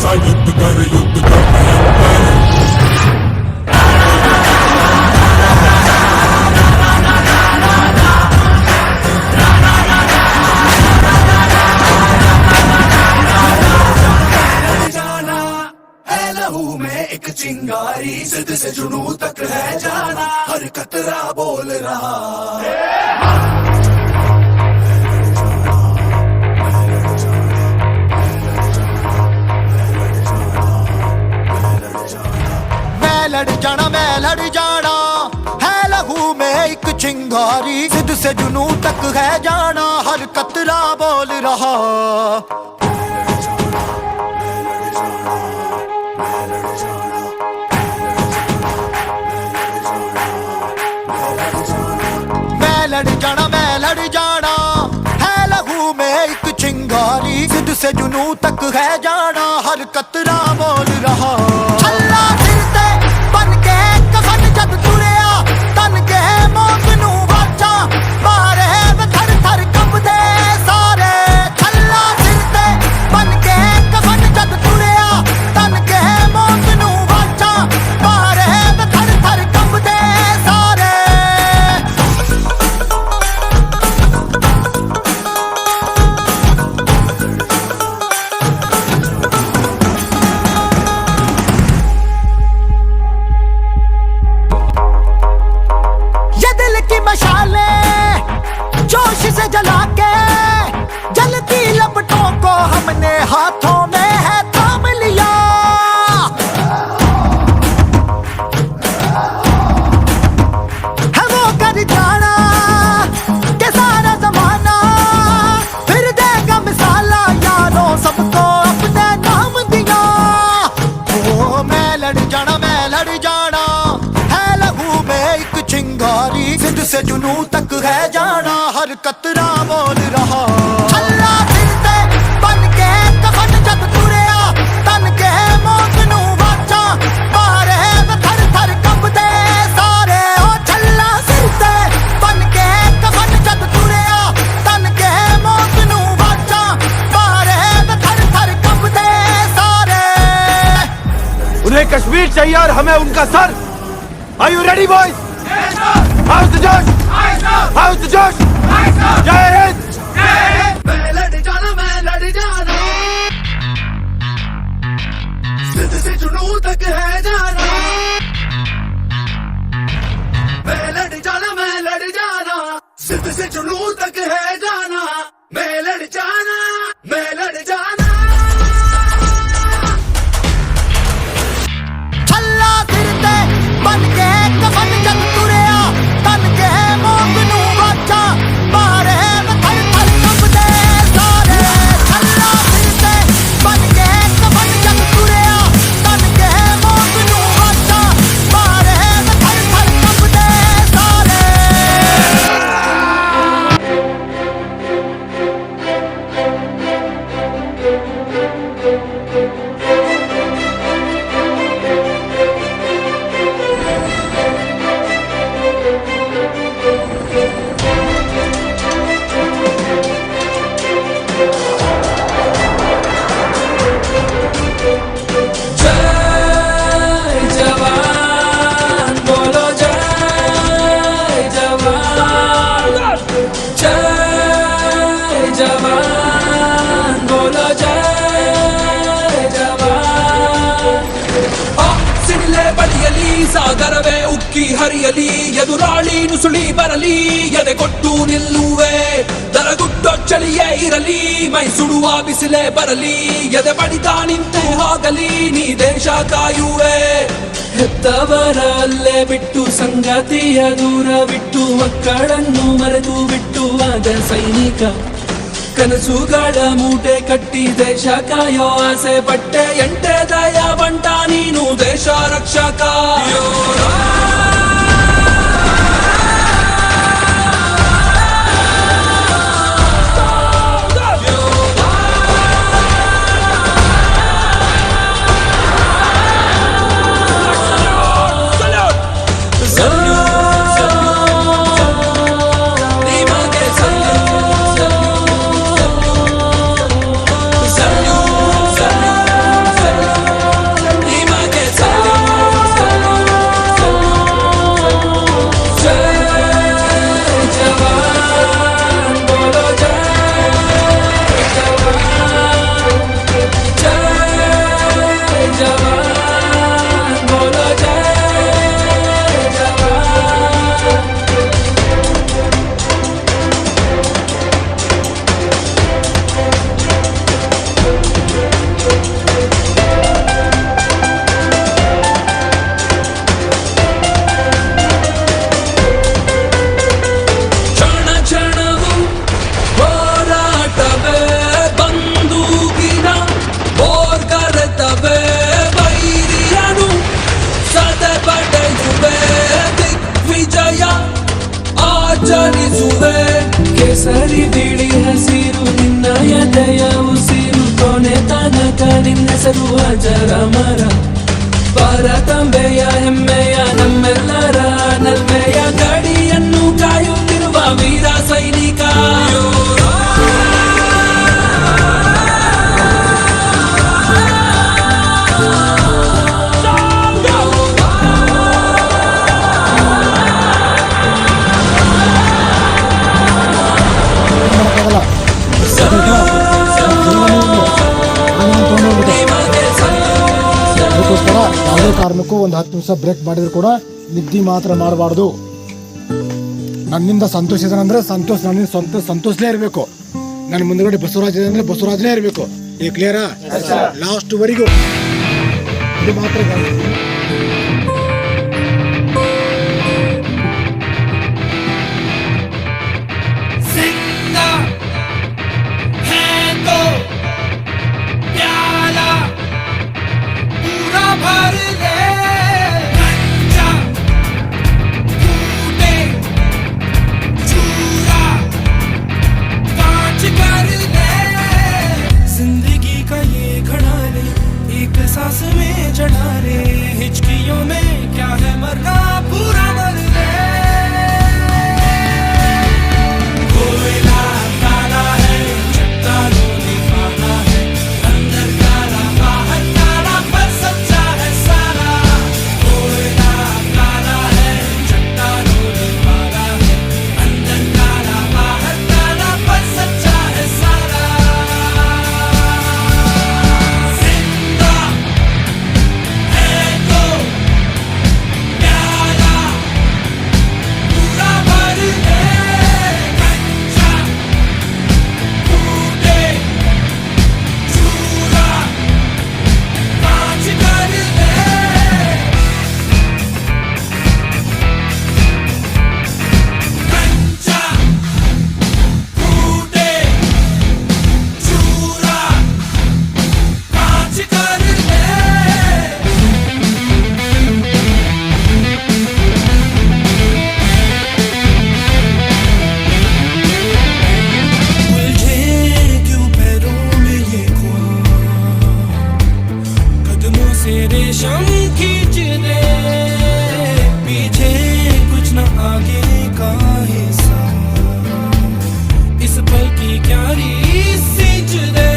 सा युद्ध कर भयंकर। लहू में एक चिंगारी, जिद से जुनू तक है जाना, हर कतरा बोल रहा। मैं लड़ जाना है लहू में एक चिंगारी, जिद से जुनू तक है जाना, हर कतरा बोल रहा। मैं लड़ जाना है लहू में एक चिंगारी, जिद से जुनू तक है जाना, हर कतरा बोल रहा। छल्ला सिर ते बन के कफन जद तुरिया, तन के मौत नू वाचा मारे थर थर कंबदे सारे। छल्ला सिर ते बन के कफन जद तुरिया, तन के मौत नू वाचा मारे थर थर कंबदे सारे। जोश से जला के जलती लपटों को हमने हाथों में है थाम लिया। है वो कर जाना के सारा जमाना, फिर देगा मिसाला यारों सबको अपने नाम दिया। ओ मैं लड़ जाना है लहू में एक चिंगारी, जिद से जुनू तक है जाना, हर कतरा बोल रहा। छल्ला सिर ते बन के कफन जद तुरिया, तन के मौत नू वाचा मारे थर थर कंबदे सारे। ओ छल्ला सिर ते बन के कफन जद तुरिया, तन के मौत नू वाचा मारे थर थर कंबदे सारे। उन्हें कश्मीर चाहिए और हमें उनका sir. Are you ready, boys? Yes, sir. How's the Josh? Aye, sir. How's the Josh? Aye, sir. Jai Hind. Jai Hind. मैं लड़ जाना, जिद से जुनू तक है जाना। मैं लड़ जाना, जिद से जुनू तक है जाना। मैं लड़ जाना। छल्ला सिर ते बन के कफन जद तुरिया, तन के मौत नू वाचा मारे थर थर कंबदे सारे। छल्ला सिर ते बन के कफन जद तुरिया, तन के मौत नू वाचा मारे थर थर कंबदे सारे। ಸಾಗರವೇ ಉಕ್ಕಿ ಹರಿಯಲಿ, ಎದುರಾಳಿ ನುಸುಳಿ ಬರಲಿ, ಎದೆ ಕೊಟ್ಟು ನಿಲ್ಲುವೆ ದರಗುಟ್ಟೊಚ್ಚಳಿಯೇ ಇರಲಿ, ಮೈ ಸುಡುವ ಬಿಸಿಲೇ ಬರಲಿ, ಎದೆ ಬಡಿದ ನಿಂತೆ ಹೋಗಲಿ, ನೀ ದೇಶ ಕಾಯುವೆ. ಹೆತ್ತವರ ಅಲ್ಲೇ ಬಿಟ್ಟು ಸಂಗತಿಯ ದೂರ ಬಿಟ್ಟು, ಮಕ್ಕಳನ್ನು ಮರೆತು ಬಿಟ್ಟು ಆದ ಸೈನಿಕ, ಕನಸುಗಳ ಮೂಟೆ ಕಟ್ಟಿ ದೇಶ ಕಾಯೋ ಆಸೆ ಪಟ್ಟೆ, ಎಂಟೆ ದಯ ಬಂಟ ನೀನು ದೇಶ ರಕ್ಷಕ. ಮರ ಭಾರತಾಂಬೆಯ ಹೆಮ್ಮೆಯ ನಮ್ಮೆಲ್ಲರ ನಲ್ಮೆಯ ಗಡಿಯನ್ನು ಕಾಯುತ್ತಿರುವ ವೀರ ಸೈನಿಕ ಅದಕ್ಕೋಸ್ಕರ ಯಾವುದೇ ಕಾರಣಕ್ಕೂ ಒಂದು 10 ನಿಮಿಷ ಬ್ರೇಕ್ ಮಾಡಿದ್ರು ಕೂಡ ನಿದ್ದೆ ಮಾತ್ರ ಮಾಡಬಾರ್ದು. ನನ್ನಿಂದ ಸಂತೋಷ ಇದ್ದಾನಂದ್ರೆ ಸಂತೋಷ, ನನ್ನಿಂದ ಸಂತೋಷನೇ ಇರಬೇಕು. ನನ್ನ ಮುಂದ್ಗಡೆ ಬಸವರಾಜ್ ಇದೆ ಅಂದ್ರೆ ಬಸವರಾಜನೇ ಇರಬೇಕು. ಈ ಕ್ಲಿಯರಾ? ಲಾಸ್ಟ್ ವರೆಗೂ ಇದು ಮಾತ್ರ सांस में चढ़ा रे हिचकियों में क्या है मरना पूरा मर ले कोयला काला है चट्टानों ने पाना है अंदर काला बाहर काला पर सच्चा है सारा कोयला काला है चट्टानों ने पाना है अंदर काला बाहर काला पर सच्चा है सारा रेशम खींच दे पीछे कुछ न आगे का हिस्सा इस पल की क्यारी सींच दे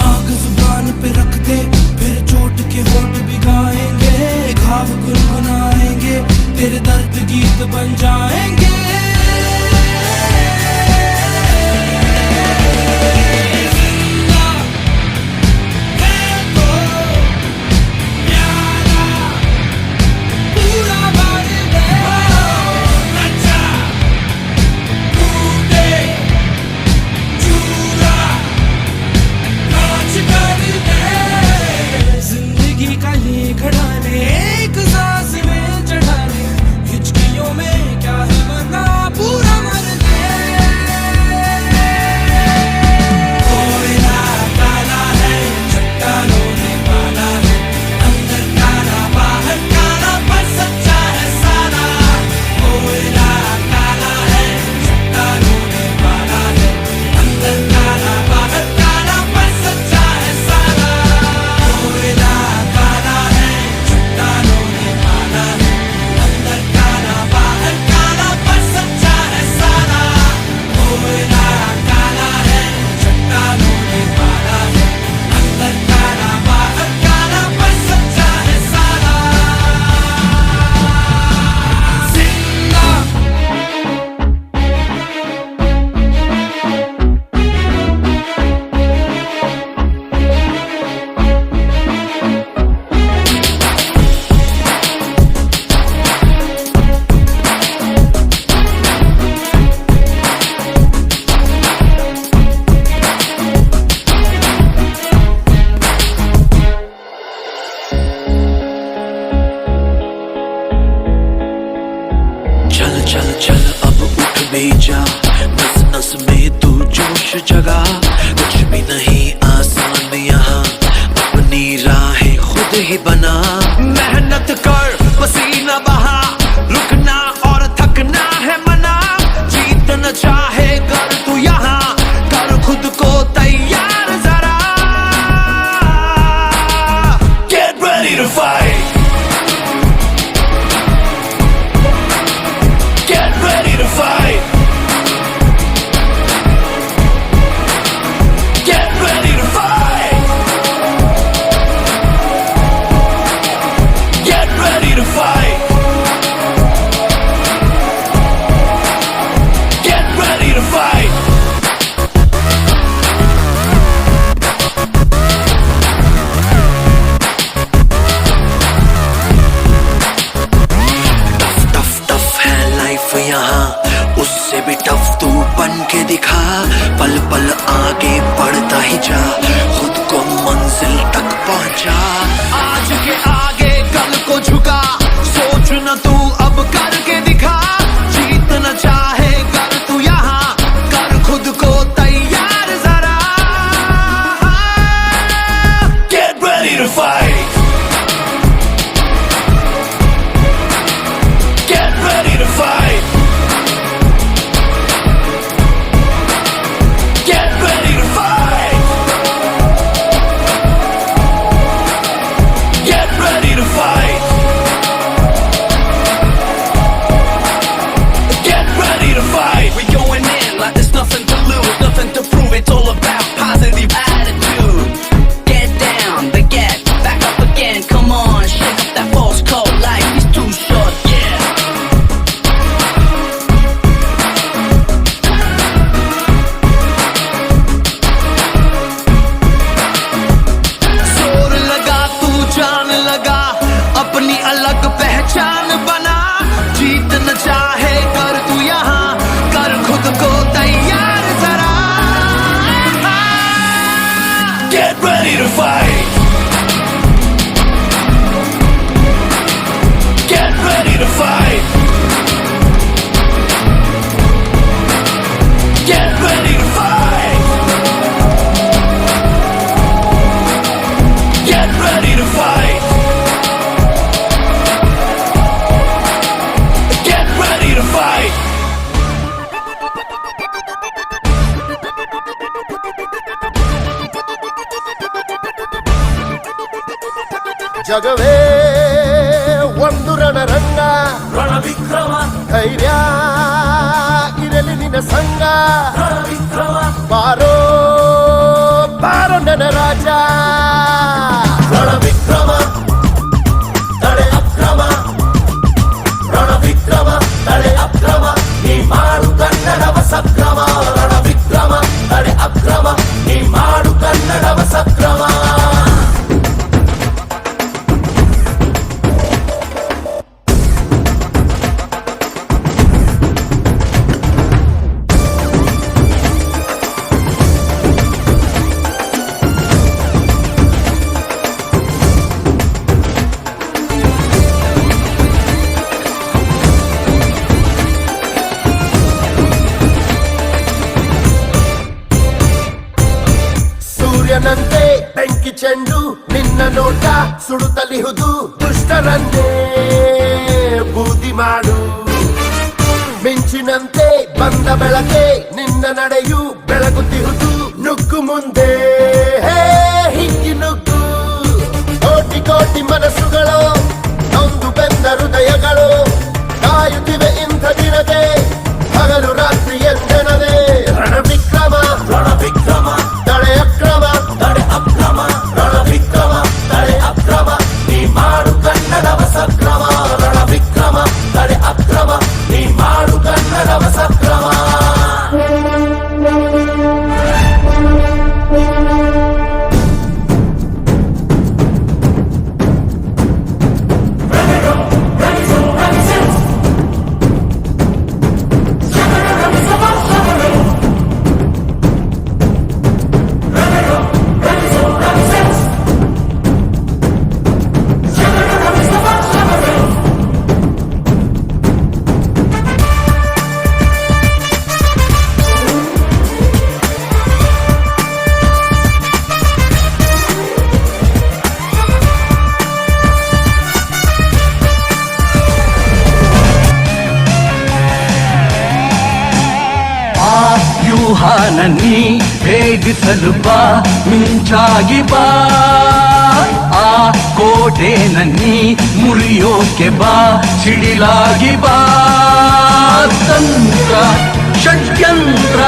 आग जुबान पे रख दे फिर चोट के होठ भिगाएंगे घाव गुनगुनाएंगे तेरे दर्द गीत बन जाएंगे जगा कुछ भी नहीं आसान यहाँ अपनी राहें खुद ही बना मेहनत कर पसीना बहा रुकना और थकना है मना जीतना चाहे कर तू यहाँ कर खुद को तैयार जरा ready to fight. Get ready to fight. Get ready to fight. Get ready to fight. Get ready to fight. ಜಗವೇ ಒಂದು ರಣರಂಗ, ರಣವಿಕ್ರಮ ಧೈರ್ಯ ಇರಲಿ ನಿನ್ನ ಸಂಗ, ರಣವಿಕ್ರಮ ಬಾರೋ ಬಾರೋ ನನ್ನ ರಾಜ. ರಣವಿಕ್ರಮ ತಡೆ ಅಕ್ರಮ, ರಣವಿಕ್ರಮ ತಡೆ ಅಕ್ರಮ, ನೀ ಮಾಡು ಕನ್ನಡವ ಸಕ್ರಮ. ರಣವಿಕ್ರಮ ತಡೆ ಅಕ್ರಮ, ನೀ ಮಾಡು ಕನ್ನಡವ ಸಕ್ರಮ. ಸೂರ್ಯನಂತೆ ಬೆಂಕಿ ಚೆಂಡು ನಿನ್ನ ನೋಟ ಸುಡುತ್ತಲಿಹುದು, ದುಷ್ಟರನ್ನೇ ಬೂದಿ ಮಾಡು. ಮಿಂಚಿನಂತೆ ಬಂದ ಬೆಳಕೆ ನಿನ್ನ ನಡೆಯು ಬೆಳಗುತ್ತಿಹುದು, ನುಗ್ಗು ಮುಂದೆ ಹಿಂಗಿ ನುಗ್ಗು. ಕೋಟಿ ಕೋಟಿ ಮನಸ್ಸುಗಳು ನೊಂದು ಬೆಂದ ಹೃದಯಗಳು ಕಾಯುತ್ತಿವೆ ಇಂಥ ದಿನದೇ, ಹಗಲು ರಾತ್ರಿ ಎಂದೆನದೆ. ರಣವಿಕ್ರಮ ರಣವಿಕ್ರಮ ತಡೆ ಅಕ್ರಮ, ತಡೆ ಅಕ್ರಮ, ರಣವಿಕ್ರಮ ತಡೆ ಅಕ್ರಮ, ನೀ ಮಾಡು ಕನ್ನಡವ ಸಕ್ರಮ. ರಣವಿಕ್ರಮ ತಡೆ ಅಕ್ರಮ, ನೀ ಮಾಡು ಕನ್ನಡವ ಸಕ್ರಮ. ವ್ಯೂಹಾನನಿ ಭೇದಿಸಲು ಬಾ, ಮಿಂಚಾಗಿ ಬಾ. ಆ ಕೋಟೆನನ್ನಿ ಮುರಿಯೋಕೆ ಬಾ, ಸಿಡಿಲಾಗಿ ಬಾ. ತಂತ್ರ ಷಡ್ಯಂತ್ರ